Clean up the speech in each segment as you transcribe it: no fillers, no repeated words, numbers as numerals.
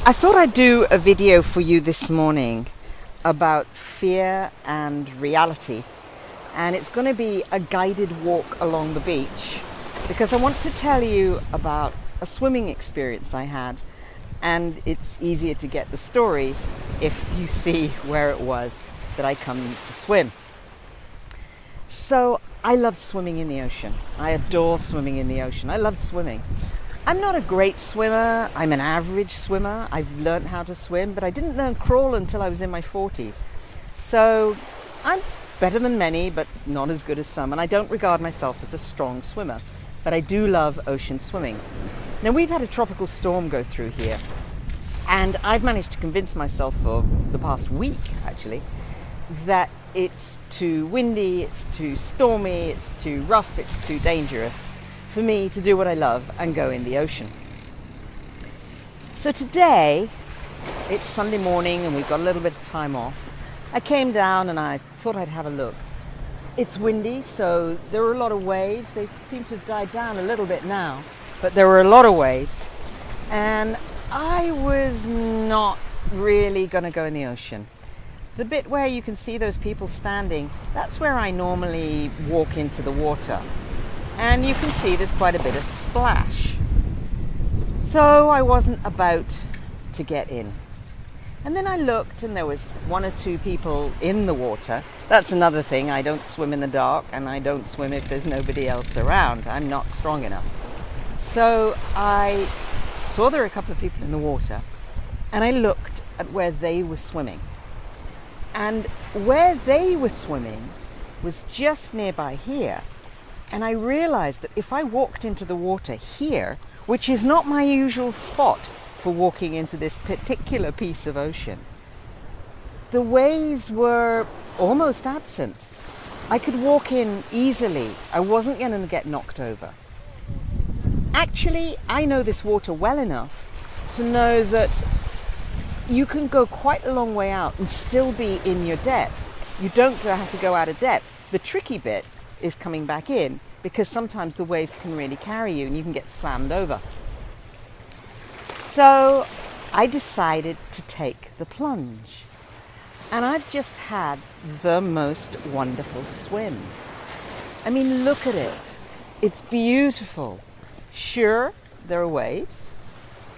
I thought I'd do a video for you this morning about fear and reality, and it's going to be a guided walk along the beach because I want to tell you about a swimming experience I had, and it's easier to get the story if you see where it was that I come to swim. So I love swimming in the ocean. I adore swimming in the ocean. I love swimming. I'm not a great swimmer. I'm an average swimmer. I've learned how to swim, but I didn't learn crawl until I was in my 40s. So I'm better than many, but not as good as some. And I don't regard myself as a strong swimmer, but I do love ocean swimming. Now, we've had a tropical storm go through here, and I've managed to convince myself for the past week, actually, that it's too windy, it's too stormy, it's too rough, it's too dangerous for me to do what I love and go in the ocean. So today, it's Sunday morning and we've got a little bit of time off. I came down and I thought I'd have a look. It's windy, so there were a lot of waves. They seem to have died down a little bit now, but there were a lot of waves. And I was not really going to go in the ocean. The bit where you can see those people standing, that's where I normally walk into the water. And you can see there's quite a bit of splash. So I wasn't about to get in. And then I looked and there was one or two people in the water. That's another thing. I don't swim in the dark, and I don't swim if there's nobody else around. I'm not strong enough. So I saw there were a couple of people in the water, and I looked at where they were swimming. And where they were swimming was just nearby here. And I realized that if I walked into the water here, which is not my usual spot for walking into this particular piece of ocean, the waves were almost absent. I could walk in easily. I wasn't going to get knocked over. Actually, I know this water well enough to know that you can go quite a long way out and still be in your depth. You don't have to go out of depth. The tricky bit is coming back in, because sometimes the waves can really carry you and you can get slammed over. So I decided to take the plunge, and I've just had the most wonderful swim. I mean, look at it. It's beautiful. Sure, there are waves.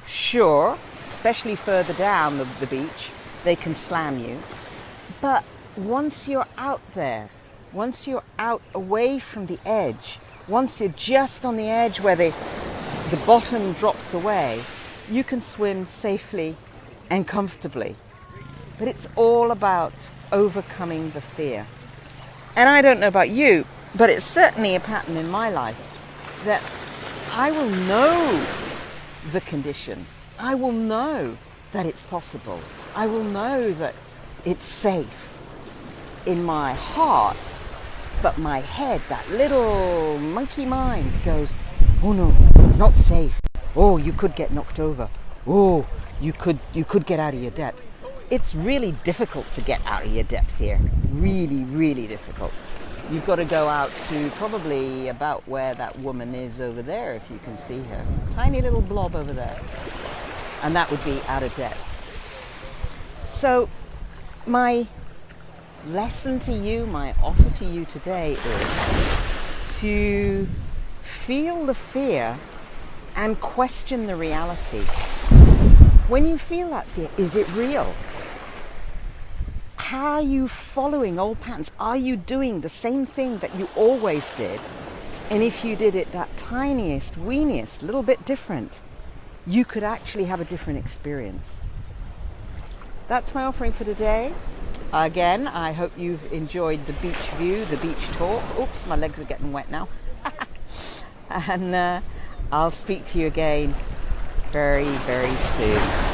Sure, especially further down the beach, they can slam you. But once you're out there, once you're out away from the edge, once you're just on the edge where the bottom drops away, you can swim safely and comfortably. But it's all about overcoming the fear. And I don't know about you, but it's certainly a pattern in my life that I will know the conditions. I will know that it's possible. I will know that it's safe in my heart. But my head, that little monkey mind, goes, oh no, not safe. Oh, you could get knocked over. Oh, you could get out of your depth. It's really difficult to get out of your depth here. Really, really difficult. You've got to go out to probably about where that woman is over there, if you can see her. Tiny little blob over there. And that would be out of depth. So my lesson to you, my offer to you today is to feel the fear and question the reality. When you feel that fear, is it real? How are you following old patterns? Are you doing the same thing that you always did? And if you did it that tiniest, weeniest, little bit different, you could actually have a different experience. That's my offering for today. Again, I hope you've enjoyed the beach view, the beach talk. Oops, my legs are getting wet now. And I'll speak to you again very, very soon.